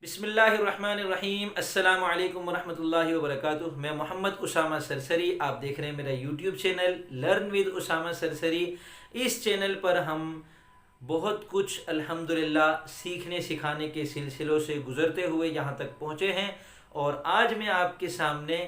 بسم اللہ الرحمن الرحیم۔ السلام علیکم ورحمۃ اللہ وبرکاتہ۔ میں محمد اسامہ سرسری، آپ دیکھ رہے ہیں میرا YouTube channel learn with Usama Sarsari. اس چینل پر ہم بہت کچھ الحمدللہ سیکھنے سکھانے کے سلسلوں سے گزرتے ہوئے یہاں تک پہنچے ہیں، اور آج میں آپ کے سامنے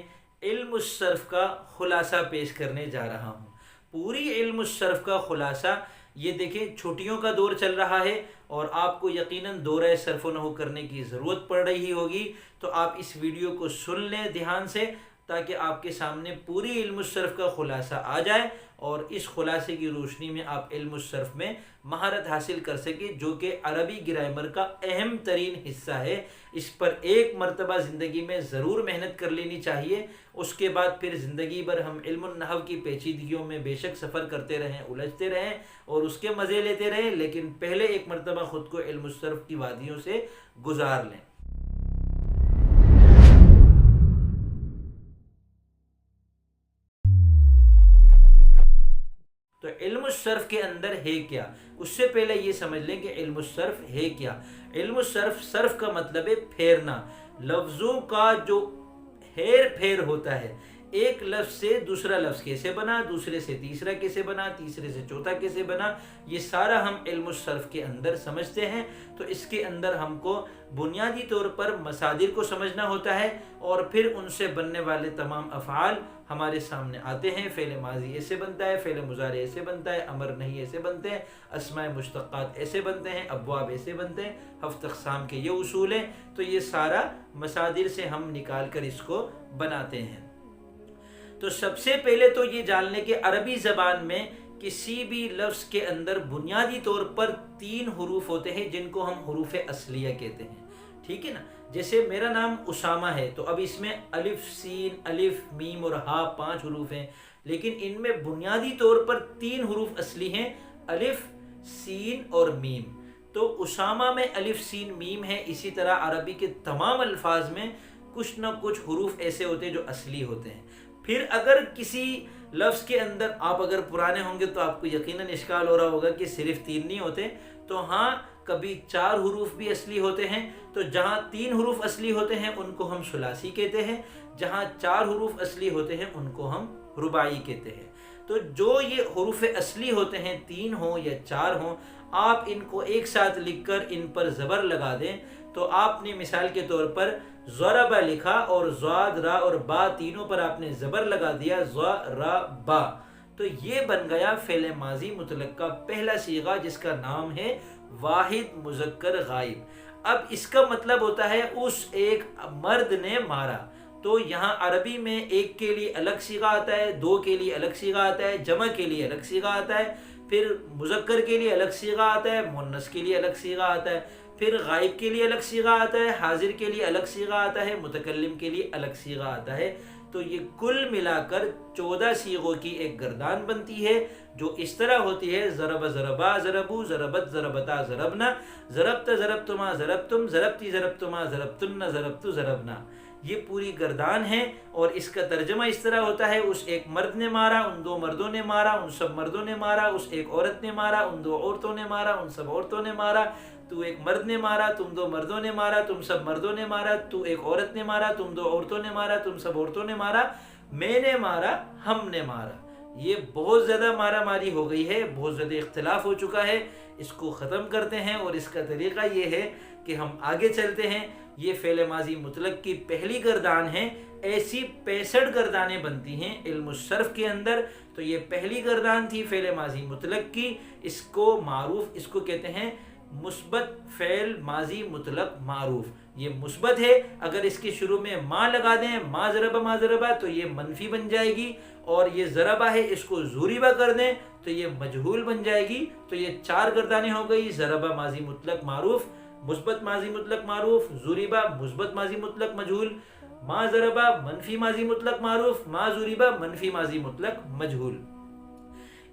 علم الصرف کا خلاصہ پیش کرنے جا رہا ہوں۔ پوری علم الصرف کا خلاصہ یہ دیکھیں، چھٹیوں کا دور چل رہا ہے اور آپ کو یقیناً دورہ صرف و نحو کرنے کی ضرورت پڑ رہی ہوگی، تو آپ اس ویڈیو کو سن لیں دھیان سے، تاکہ آپ کے سامنے پوری علم الصرف کا خلاصہ آ جائے اور اس خلاصے کی روشنی میں آپ علم الصرف میں مہارت حاصل کر سکیں، جو کہ عربی گرامر کا اہم ترین حصہ ہے۔ اس پر ایک مرتبہ زندگی میں ضرور محنت کر لینی چاہیے، اس کے بعد پھر زندگی بھر ہم علم النحو کی پیچیدگیوں میں بے شک سفر کرتے رہیں، الجھتے رہیں اور اس کے مزے لیتے رہیں، لیکن پہلے ایک مرتبہ خود کو علم الصرف کی وادیوں سے گزار لیں۔ تو علم الصرف کے اندر ہے کیا؟ اس سے پہلے یہ سمجھ لیں کہ علم الصرف ہے کیا۔ علم الصرف، صرف کا مطلب ہے پھیرنا، لفظوں کا جو ہیر پھیر ہوتا ہے، ایک لفظ سے دوسرا لفظ کیسے بنا، دوسرے سے تیسرا کیسے بنا، تیسرے سے چوتھا کیسے بنا، یہ سارا ہم علم الصرف کے اندر سمجھتے ہیں۔ تو اس کے اندر ہم کو بنیادی طور پر مصادر کو سمجھنا ہوتا ہے، اور پھر ان سے بننے والے تمام افعال ہمارے سامنے آتے ہیں۔ فعل ماضی ایسے بنتا ہے، فعل مضارع ایسے بنتا ہے، امر نہیں ایسے بنتے ہیں، اسماء مشتقات ایسے بنتے ہیں، ابواب ایسے بنتے ہیں، ہفت اقسام کے یہ اصول ہیں۔ تو یہ سارا مصادر سے ہم نکال کر اس کو بناتے ہیں۔ تو سب سے پہلے تو یہ جان لیں کہ عربی زبان میں کسی بھی لفظ کے اندر بنیادی طور پر 3 حروف ہوتے ہیں، جن کو ہم حروف اصلیہ کہتے ہیں، ٹھیک ہے نا؟ جیسے میرا نام اسامہ ہے، تو اب اس میں الف سین الف میم اور ہا 5 حروف ہیں، لیکن ان میں بنیادی طور پر 3 حروف اصلی ہیں، الف سین اور میم۔ تو اسامہ میں الف سین میم ہے۔ اسی طرح عربی کے تمام الفاظ میں کچھ نہ کچھ حروف ایسے ہوتے ہیں جو اصلی ہوتے ہیں۔ پھر اگر کسی لفظ کے اندر، آپ اگر پرانے ہوں گے تو آپ کو یقیناً اشکال ہو رہا ہوگا کہ صرف 3 نہیں ہوتے، تو ہاں، کبھی 4 حروف بھی اصلی ہوتے ہیں۔ تو جہاں 3 حروف اصلی ہوتے ہیں ان کو ہم ثلاثی کہتے ہیں، جہاں 4 حروف اصلی ہوتے ہیں ان کو ہم رباعی کہتے ہیں۔ تو جو یہ حروف اصلی ہوتے ہیں، 3 ہوں یا 4 ہوں، آپ ان کو ایک ساتھ لکھ کر ان پر زبر لگا دیں، تو آپ نے مثال کے طور پر ضربہ لکھا اور ضاد را اور با تینوں پر آپ نے زبر لگا دیا، ضربا، تو یہ بن گیا فعل ماضی مطلق کا پہلا صیغہ، جس کا نام ہے واحد مذکر غائب۔ اب اس کا مطلب ہوتا ہے اس ایک مرد نے مارا۔ تو یہاں عربی میں ایک کے لیے الگ صیغہ آتا ہے، 2 کے لیے الگ صیغہ آتا ہے، جمع کے لیے الگ صیغہ آتا ہے، پھر مذکر کے لیے الگ صیغہ آتا ہے، مؤنث کے لیے الگ صیغہ آتا ہے، پھر غائب کے لیے الگ صیغہ آتا ہے، حاضر کے لیے الگ صیغہ آتا ہے، متکلم کے لیے الگ صیغہ آتا ہے۔ تو یہ کل ملا کر 14 صیغوں کی ایک گردان بنتی ہے، جو اس طرح ہوتی ہے: ضرب ضربا ضربو، ضربت ضربتا ضربنا، ضربت ضربتما ضربتم، ضربتی ضربتما ضربتن، ضربت ضربنا۔ یہ پوری گردان ہے، اور اس کا ترجمہ اس طرح ہوتا ہے: اس ایک مرد نے مارا، ان 2 مردوں نے مارا، ان سب مردوں نے مارا، اس ایک عورت نے مارا، ان 2 عورتوں نے مارا، ان سب عورتوں نے مارا، تو ایک مرد نے مارا، تم 2 مردوں نے مارا، تم سب مردوں نے مارا، تو ایک عورت نے مارا، تم 2 عورتوں نے مارا، تم سب عورتوں نے مارا، میں نے مارا، ہم نے مارا۔ یہ بہت زیادہ مارا ماری ہو گئی ہے، بہت زیادہ اختلاف ہو چکا ہے، اس کو ختم کرتے ہیں، اور اس کا طریقہ یہ ہے کہ ہم آگے چلتے ہیں۔ یہ فعل ماضی مطلق کی پہلی گردان ہے، ایسی 65 گردانیں بنتی ہیں علم الصرف کے اندر۔ تو یہ پہلی گردان تھی فعل ماضی مطلق کی، اس کو معروف، اس کو کہتے ہیں مثبت فعل ماضی مطلق معروف۔ یہ مثبت ہے، اگر اس کے شروع میں ما لگا دیں، ما ضربہ ما ضربہ، تو یہ منفی بن جائے گی، اور یہ ضربہ ہے، اس کو ضربہ کر دیں تو یہ مجہول بن جائے گی۔ تو یہ 4 گردانیں ہو گئی: ضربہ ماضی مطلق معروف، مثبت ماضی مطلق معروف، ضربہ مثبت ماضی مطلق مجہول، ما ضربہ منفی ماضی مطلق معروف، ما ضربہ منفی ماضی مطلق مجہول۔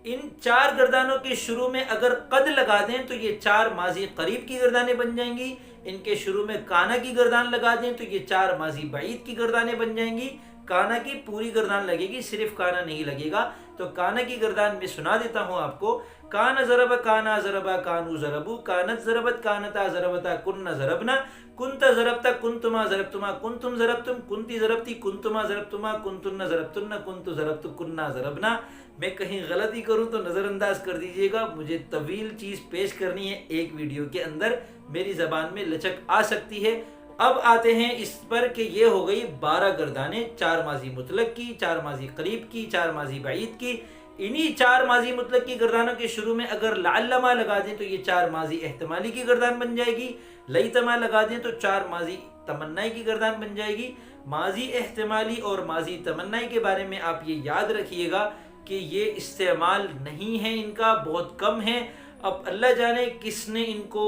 ان 4 گردانوں کے شروع میں اگر قد لگا دیں تو یہ 4 ماضی قریب کی گردانیں بن جائیں گی۔ ان کے شروع میں کانا کی گردان لگا دیں تو یہ 4 ماضی بعید کی گردانیں بن جائیں گی۔ کانا کی پوری گردان لگے گی، صرف کانا نہیں لگے گا۔ تو کانا کی گردان میں سنا دیتا ہوں آپ کو۔ کانا ضرب کانا ضربا کانو ضربو، کانت ضربت کانتا ضربتا کننا ضربنا، کنت ضربتا کنتما ضربتما کنتم ضربتم، کنتی ضربتی کنتما ضربتما کنتن ضربتن، کنت ضربت کننا ضربنا۔ میں کہیں غلطی کروں تو نظر انداز کر دیجئے گا، مجھے طویل چیز پیش کرنی ہے ایک ویڈیو کے اندر، میری زبان میں لچک آ سکتی ہے۔ اب آتے ہیں اس پر کہ یہ ہو گئی 12 گردانیں، 4 ماضی مطلق کی، 4 ماضی قریب کی، 4 ماضی بعید کی۔ انہی 4 ماضی مطلق کی گردانوں کے شروع میں اگر لعلما لگا دیں تو یہ 4 ماضی احتمالی کی گردان بن جائے گی، لیتما لگا دیں تو 4 ماضی تمنائی کی گردان بن جائے گی۔ ماضی احتمالی اور ماضی تمنائی کے بارے میں آپ یہ یاد رکھیے گا کہ یہ استعمال نہیں ہے، ان کا بہت کم ہے۔ اب اللہ جانے کس نے ان کو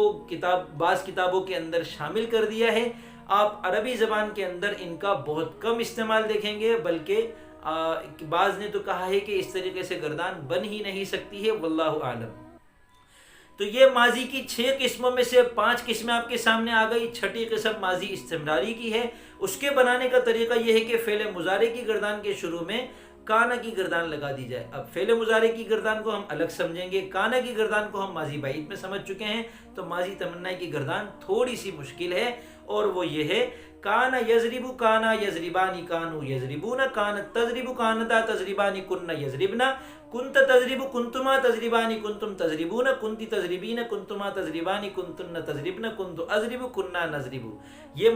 بعض کتابوں کے اندر شامل کر دیا ہے۔ آپ عربی زبان کے اندر ان کا بہت کم استعمال دیکھیں گے، بلکہ بعض نے تو کہا ہے کہ اس طریقے سے گردان بن ہی نہیں سکتی ہے، واللہ اعلم۔ تو یہ ماضی کی 6 قسموں میں سے 5 قسمیں آپ کے سامنے آ گئی۔ چھٹی قسم ماضی استمراری کی ہے۔ اس کے بنانے کا طریقہ یہ ہے کہ فعل مضارع کی گردان کے شروع میں کانا کی گردان لگا دی جائے۔ اب فعل مضارع کی گردان کو ہم الگ سمجھیں گے، کانا کی گردان کو ہم ماضی بعید میں سمجھ چکے ہیں، تو ماضی تمنائی کی گردان تھوڑی سی مشکل ہے، اور وہ یہ ہے کانا یضربو کانا یضربانی کانو یضربون، کانت تضرب کانتا تضربانی کننا یضربنا، کنت تضرب کنتما تضربانی کنتم تضربون، کنتی تضربین کنتما تضربانی کنتن تضربن، کنت اضرب کننا نضرب۔ یہ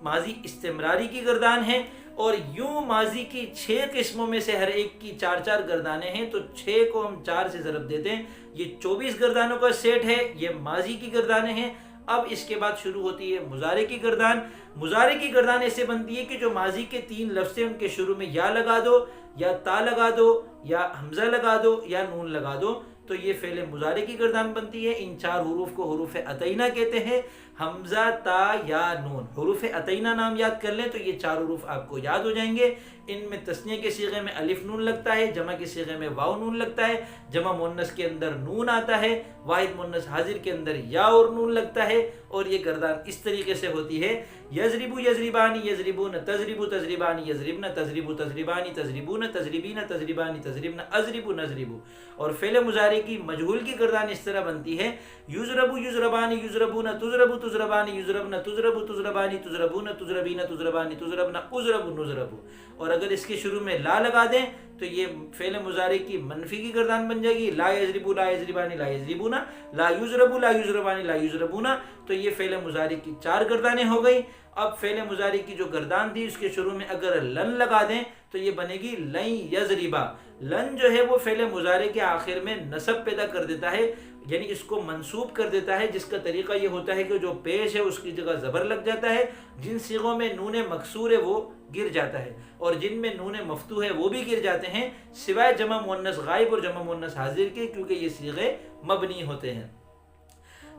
ماضی استمراری کی گردان ہے، اور یوں ماضی کی 6 قسموں میں سے ہر ایک کی 4 گردانیں ہیں، تو 6 کو ہم 4 سے ضرب دیتے ہیں، یہ 24 گردانوں کا سیٹ ہے، یہ ماضی کی گردانیں ہیں۔ اب اس کے بعد شروع ہوتی ہے مضارع کی گردان۔ مضارع کی گردان ایسے بنتی ہے کہ جو ماضی کے 3 لفظ ہیں ان کے شروع میں یا لگا دو، یا تا لگا دو، یا حمزہ لگا دو، یا نون لگا دو، تو یہ فعل مضارع کی گردان بنتی ہے۔ ان 4 حروف کو حروف عطینہ کہتے ہیں، حمزہ، تا، یا، نون۔ حروف عطینہ نام یاد کر لیں تو یہ 4 حروف آپ کو یاد ہو جائیں گے۔ ان میں تثنیہ کے صیغے میں الف نون لگتا ہے، جمع کے صیغے میں واو نون لگتا ہے، جمع مؤنث کے اندر نون آتا ہے، واحد مؤنث حاضر کے اندر یا اور نون لگتا ہے، اور یہ گردان اس طریقے سے ہوتی ہے: یضربو یضربانی یضربون، تضربو تضربانی یضربن، تضربو تضربانی تضربون، تضربین تضربانی تضربن، اضربو نضربو۔ اور فعل مضارع کی مجہول کی گردان اس طرح بنتی ہے: یضربو یضربانی یضربون، تضربو تضربانی یضربن، تضربو تضربانی تضربون، تضربین تضربانی تضربن، اضربو نضربو۔ اور اگر اس کے شروع میں لا لگا دیں تو یہ فعل مضارع کی منفی کی گردان بن جائے گی: لا یضربو لا یضربانی لا یضربون، لا یضربو لا یضربانی لا یضربون۔ تو یہ فعل مضارع کی 4 گردانیں ہو گئی۔ اب فعل مضارع کی جو گردان تھی اس کے شروع میں اگر لن لگا دیں تو یہ بنے گی لن یضربا۔ لن جو ہے وہ فعل مضارع کے آخر میں نصب پیدا کر دیتا ہے، یعنی اس کو منصوب کر دیتا ہے، جس کا طریقہ یہ ہوتا ہے کہ جو پیش ہے اس کی جگہ زبر لگ جاتا ہے، جن صیغوں میں نون مکسور ہے وہ گر جاتا ہے، اور جن میں نون مفتوح ہے وہ بھی گر جاتے ہیں، سوائے جمع مؤنث غائب اور جمع مؤنث حاضر کے، کیونکہ یہ صیغے مبنی ہوتے ہیں۔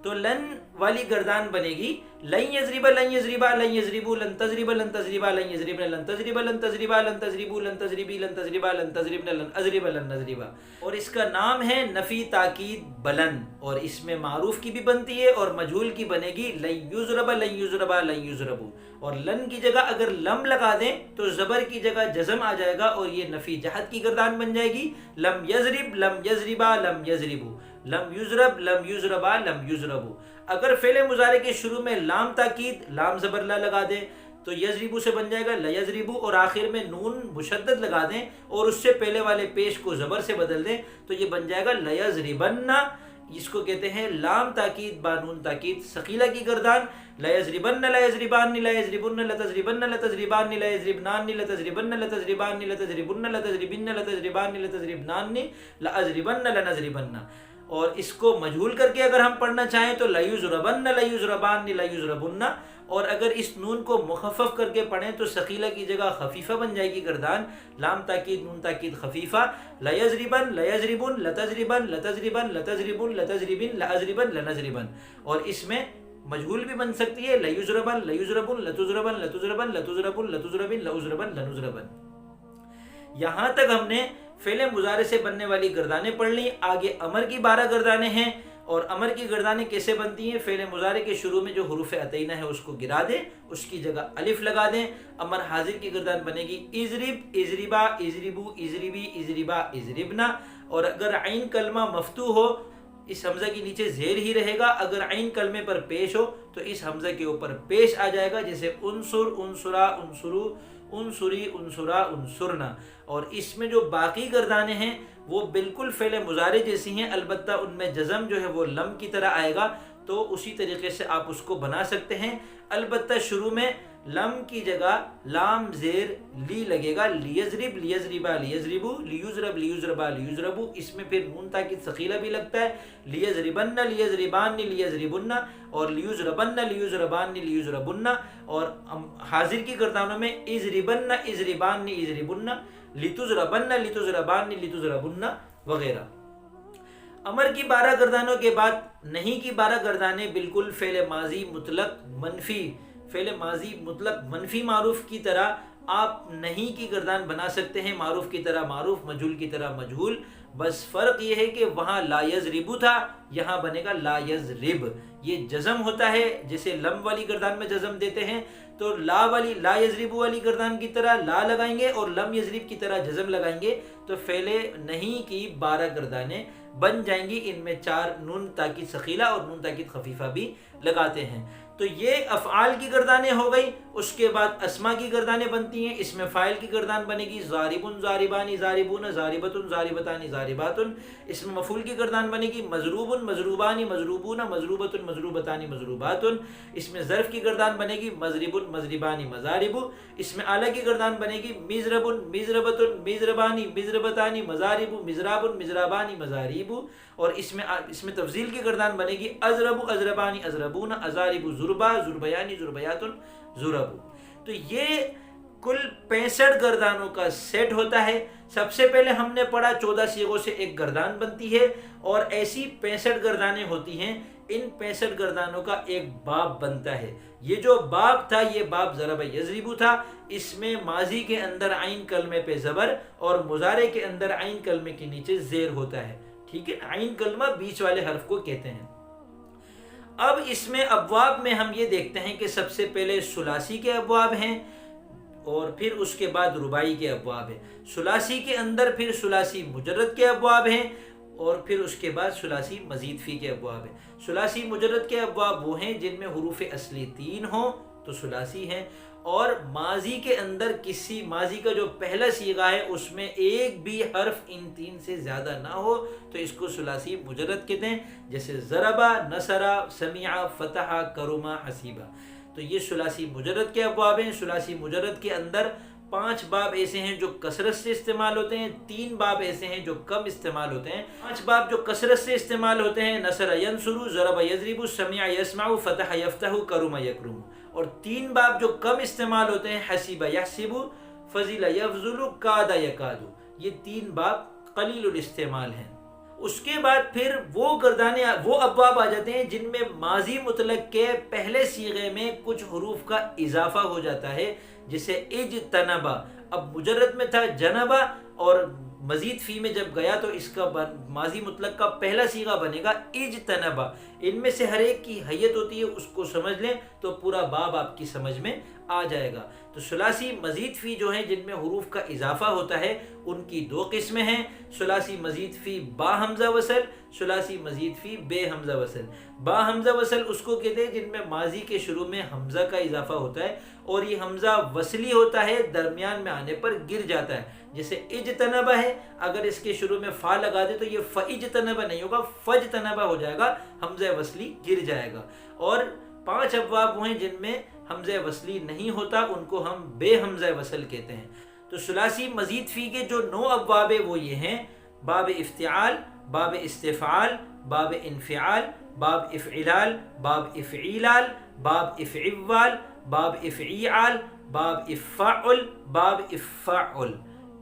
تو لن والی گردان بنے گی: لن یضرب لن یضربا لن یضربو، لن تضرب لن تضربا لن یضربن، لن تضرب لن تضربا لن تضربو، لن تضربی لن تضربا لن تضربن، لن اضرب لن نضربا۔ اور اس کا نام ہے نفی تاکید بلن، اور اس میں معروف کی بھی بنتی ہے اور مجہول کی بنے گی لن یضرب لن یضربا لن یضربو۔ اور لن کی جگہ اگر لم لگا دیں تو زبر کی جگہ جزم آ جائے گا، اور یہ نفی جہت کی گردان بن جائے گی: لم یضرب لم یضربا لم یضربو، لم یضرب لم یضربا لم یضربو۔ اگر فعل مضارع کے شروع میں لام تاکید لام زبر لا لگا دیں تو یضربو سے بن جائے گا لیضربو، اور آخر میں نون مشدد لگا دیں اور اس سے پہلے والے پیش کو زبر سے بدل دیں تو یہ بن جائے گا لیضربن۔ اس کو کہتے ہیں لام تاکید با نون تاکید ثقیلہ کی گردان: لیضربن لیضربان لیضربن لتضربن لتضربان لیضربنان لتضربن لتضربان لتضربن لتضربن لتضربان لتضربنان لاضربن لنضربن۔ اور اس کو مجہول کر کے اگر ہم پڑھنا چاہیں تو لیضربن لیضربان لیضربن، اور اگر اس نون کو مخفف کر کے پڑھیں تو ثقیلہ کی جگہ خفیفہ بن جائے گی گردان: لام تاکید نون تاکید خفیفہ، لیضربن لیضربن لتضربن لتضربن لتضربن لتضربن لاضربن لنضربن۔ اور اس میں مجہول بھی بن سکتی ہے: لیضربن لیضربن لتضربن لتضربن لتضربن لتضربن لاضربن لنضربن۔ یہاں تک ہم نے فعل مضارع سے بننے والی گردانیں پڑھ لیں۔ آگے امر کی 12 گردانیں ہیں۔ اور امر کی گردانیں کیسے بنتی ہیں؟ فعل مضارع کے شروع میں جو حروف عطینہ ہے اس کو گرا دیں، اس کی جگہ الف لگا دیں۔ امر حاضر کی گردان بنے گی اضرب، اضربا، اضربو، اضربی، اضربا، اضربنا۔ اور اگر عین کلمہ مفتوح ہو اس حمزہ کے نیچے زیر ہی رہے گا، اگر عین کلمے پر پیش ہو تو اس حمزہ کے اوپر پیش آ جائے گا، جیسے انصر، انصرا، انصرو، انصری، انصرا، انصرنا۔ اور اس میں جو باقی گردانیں ہیں وہ بالکل فعل مضارع جیسی ہیں، البتہ ان میں جزم جو ہے وہ لم کی طرح آئے گا، تو اسی طریقے سے آپ اس کو بنا سکتے ہیں۔ البتہ شروع میں لم کی جگہ لام زیر لی لگے گا، لیضرب، لیضربا، لیضربو، لیضرب، لیضربا، لیضربو۔ اس میں پھر نون تاکید ثقیلہ بھی لگتا ہے، لیضربن، لیضربان، لیضربن، اور لیضربن، لیضربان، لیضربن۔ اور حاضر کی گردانوں میں اضربن، اضربان، اضربن، لتضربن، لتضربان، لتضربن وغیرہ۔ امر کی 12 گردانوں کے بعد نہیں کی 12 گردانیں بالکل فعل ماضی مطلق منفی، فعل ماضی مطلق منفی معروف کی طرح آپ نہیں کی گردان بنا سکتے ہیں، معروف کی طرح معروف، مجہول کی طرح مجہول۔ بس فرق یہ ہے کہ وہاں لا یضربو تھا، یہاں بنے گا لا یضرب۔ یہ جزم ہوتا ہے، جیسے لم والی گردان میں جزم دیتے ہیں تو لا والی، لا یضربو والی گردان کی طرح لا لگائیں گے، اور لم یضرب کی طرح جزم لگائیں گے تو فعل نہیں کی 12 گردانیں بن جائیں گی۔ ان میں 4 نون تاکید ثقیلہ اور نون تاکید خفیفہ بھی لگاتے ہیں۔ تو یہ افعال کی گردانیں ہو گئی۔ اس کے بعد اسما کی گردانیں بنتی ہیں۔ اس میں فاعل کی گردان بنے گی ضاربن، ضاربانی، ضاربون، ضاربتن، ضاربتانی، ضارباتن۔ اس میں مفعول کی گردان بنے گی مضروبن، مضروبانی، مضروبون، مضروبتن، مضروبتانی، مضروباتن۔ اس میں ظرف کی گردان بنے گی مضربن، مضربانی، مضارب۔ اس میں آلہ کی گردان بنے گی مضربن، مضربتن، مضربانی، مضربتانی، مضارب، مضرابن، مضرابانی، مضاریب۔ اور اس میں تفضیل کی گردان بنے گی اضرب، اضربانی، اضربون، اضارب، ضربا، ضربیانی، ضربیاتن، ضرب۔ تو یہ کل 65 گردانوں کا سیٹ ہوتا ہے۔ سب سے پہلے ہم نے پڑھا 14 صیغوں سے ایک گردان بنتی ہے، اور ایسی 65 گردانیں ہوتی ہیں۔ ان 65 گردانوں کا ایک باب بنتا ہے۔ یہ جو باب تھا یہ باب ضرب یضرب تھا۔ اس میں ماضی کے اندر عین کلمے پہ زبر اور مضارع کے اندر عین کلمے کے نیچے زیر ہوتا ہے، ٹھیک ہے، عین کلمہ بیچ والے حرف کو کہتے ہیں۔ اب اس میں ابواب میں ہم یہ دیکھتے ہیں کہ سب سے پہلے ثلاثی کے ابواب ہیں، اور پھر اس کے بعد رباعی کے ابواب ہیں۔ ثلاثی کے اندر پھر ثلاثی مجرد کے ابواب ہیں، اور پھر اس کے بعد ثلاثی مزید فی کے ابواب ہیں۔ ثلاثی مجرد کے ابواب وہ ہیں جن میں حروف اصلی 3 ہوں تو ثلاثی ہیں، اور ماضی کے اندر کسی ماضی کا جو پہلا صیغہ ہے اس میں ایک بھی حرف ان 3 سے زیادہ نہ ہو تو اس کو ثلاثی مجرد کہتے ہیں، جیسے ضربا، نصرا، سمعا، فتحا، کرما، حسیبا۔ تو یہ ثلاثی مجرد کے ابواب ہیں۔ ثلاثی مجرد کے اندر 5 باب ایسے ہیں جو کثرت سے استعمال ہوتے ہیں، 3 باب ایسے ہیں جو کم استعمال ہوتے ہیں۔ 5 باب جو کثرت سے استعمال ہوتے ہیں نصر ینصر، ضرب یضرب، سمع یسمع، فتح یفتح، کرم یکرم۔ اور 3 باب جو کم استعمال ہوتے ہیں حسب یحسب، فضل یفضل، کاد یکاد۔ یہ 3 باب قلیل الاستعمال ہیں۔ اس کے بعد پھر وہ گردانے، وہ ابواب آ جاتے ہیں جن میں ماضی مطلق کے پہلے صیغے میں کچھ حروف کا اضافہ ہو جاتا ہے، جیسے اجتنبا۔ اب مجرد میں تھا جنبا، اور مزید فی میں جب گیا تو اس کا ماضی مطلق کا پہلا صیغہ بنے گا اجتنبا۔ ان میں سے ہر ایک کی حیت ہوتی ہے، اس کو سمجھ لیں تو پورا باب آپ کی سمجھ میں آ جائے گا۔ تو ثلاثی مزید فی جو ہیں جن میں حروف کا اضافہ ہوتا ہے ان کی 2 قسمیں ہیں، ثلاثی مزید فی با حمزہ وصل، ثلاثی مزید فی بے حمزہ وصل۔ با حمزہ وصل اس کو کہتے ہیں جن میں ماضی کے شروع میں حمزہ کا اضافہ ہوتا ہے، اور یہ حمزہ وصلی ہوتا ہے، درمیان میں آنے پر گر جاتا ہے، جیسے اجتنبا ہے، اگر اس کے شروع میں فا لگا دے تو یہ فاجتنبا نہیں ہوگا، فجتنبا ہو جائے گا، حمزہ وصلی گر جائے گا۔ اور 5 ابواب ہیں جن میں حمزہ وصلی نہیں ہوتا، ان کو ہم بے حمزہ وصل کہتے ہیں۔ تو ثلاثی مزید فی کے جو 9 ابواب ہیں وہ یہ ہیں: باب افتعال، باب استفعال، باب انفعال، باب افعلال، باب افعیلال، باب افعوال، باب افعیعال، باب افعل، باب افعل،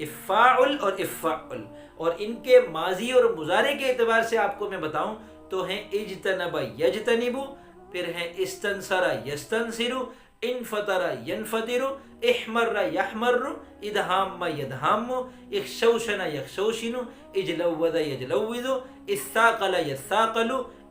افعل اور افعل۔ اور ان کے ماضی اور مضارع کے اعتبار سے آپ کو میں بتاؤں تو ہیں اجتنب یجتنب، پھر ہیں استنصر یستنصر، انفطر ینفطر، احمر یحمر، ادہام یدہام، اخشوشن یخشوشن، اجلود یجلود، استاقل یستاقل،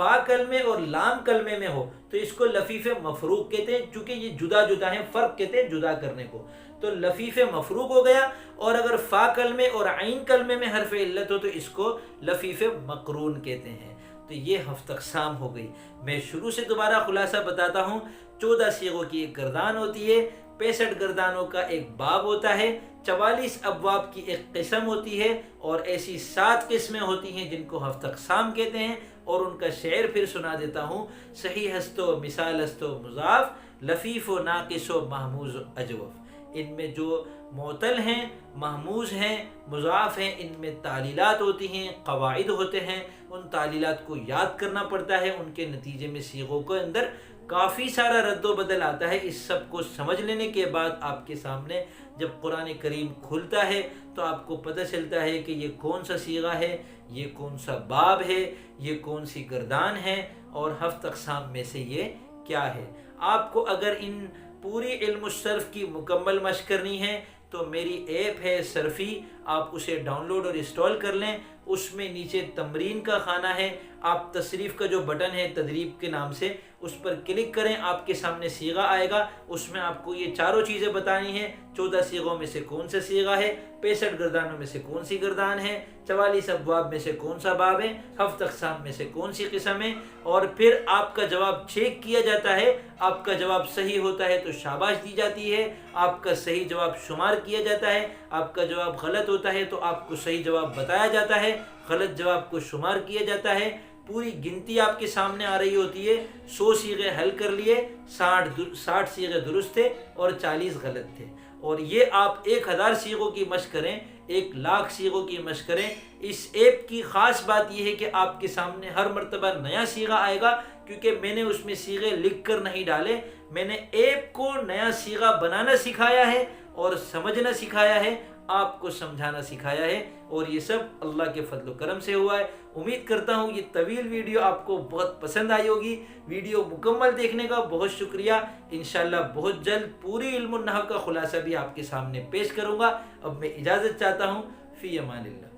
فا کلمے اور لام کلمے میں ہو تو اس کو لفیف مفروق کہتے ہیں، چونکہ یہ جدا جدا ہیں، فرق کہتے ہیں جدا کرنے کو، تو لفیف مفروق ہو گیا۔ اور اگر فا کلمے اور عین کلمے میں حرف علت ہو تو اس کو لفیف مقرون کہتے ہیں۔ تو یہ 7 اقسام ہو گئی۔ میں شروع سے دوبارہ خلاصہ بتاتا ہوں۔ 14 صیغوں کی ایک گردان ہوتی ہے، 65 گردانوں کا ایک باب ہوتا ہے، 44 ابواب کی ایک قسم ہوتی ہے، اور ایسی 7 قسمیں ہوتی ہیں جن کو 7 اقسام کہتے ہیں۔ اور ان کا شعر پھر سنا دیتا ہوں۔ صحیح است و مثال است و مضاف، لفیف و ناقص و محموز و اجوف۔ ان میں جو معتل ہیں، محموز ہیں، مضاف ہیں، ان میں تعلیلات ہوتی ہیں، قواعد ہوتے ہیں، ان تعلیلات کو یاد کرنا پڑتا ہے۔ ان کے نتیجے میں صیغوں کے اندر کافی سارا رد و بدل آتا ہے۔ اس سب کو سمجھ لینے کے بعد آپ کے سامنے جب قرآن کریم کھلتا ہے تو آپ کو پتہ چلتا ہے کہ یہ کون سا صیغہ ہے، یہ کون سا باب ہے، یہ کون سی گردان ہے، اور 7 اقسام میں سے یہ کیا ہے۔ آپ کو اگر ان پوری علم الصرف کی مکمل مشق کرنی ہے تو میری ایپ ہے صرفی، آپ اسے ڈاؤن لوڈ اور انسٹال کر لیں۔ اس میں نیچے تمرین کا خانہ ہے، آپ تصریف کا جو بٹن ہے تدریب کے نام سے، اس پر کلک کریں، آپ کے سامنے صیغہ آئے گا۔ اس میں آپ کو یہ چاروں چیزیں بتانی ہیں، 14 صیغوں میں سے کون سا صیغہ ہے، 65 گردانوں میں سے کون سی گردان ہے، 44 ابواب میں سے کون سا باب ہے، 7 اقسام میں سے کون سی قسم ہے، اور پھر آپ کا جواب چیک کیا جاتا ہے۔ آپ کا جواب صحیح ہوتا ہے تو شاباش دی جاتی ہے، آپ کا صحیح جواب شمار کیا جاتا ہے، آپ کا جواب غلط ہوتا ہے تو آپ کو صحیح جواب بتایا جاتا ہے، غلط جواب کو شمار کیا جاتا ہے۔ پوری گنتی آپ کے سامنے آ رہی ہوتی ہے۔ 100 صیغے حل کر لیے، 60 صیغے درست تھے اور 40 غلط تھے۔ اور یہ آپ 1000 صیغوں کی مشق کریں، 1,00,000 صیغوں کی مشق کریں۔ اس ایپ کی خاص بات یہ ہے کہ آپ کے سامنے ہر مرتبہ نیا صیغہ آئے گا، کیونکہ میں نے اس میں صیغے لکھ کر نہیں ڈالے، میں نے ایپ کو نیا صیغہ بنانا سکھایا ہے اور سمجھنا سکھایا ہے، آپ کو سمجھانا سکھایا ہے، اور یہ سب اللہ کے فضل و کرم سے ہوا ہے۔ امید کرتا ہوں یہ طویل ویڈیو آپ کو بہت پسند آئی ہوگی۔ ویڈیو مکمل دیکھنے کا بہت شکریہ۔ انشاءاللہ بہت جلد پوری علم النحو کا خلاصہ بھی آپ کے سامنے پیش کروں گا۔ اب میں اجازت چاہتا ہوں، فی امان اللہ۔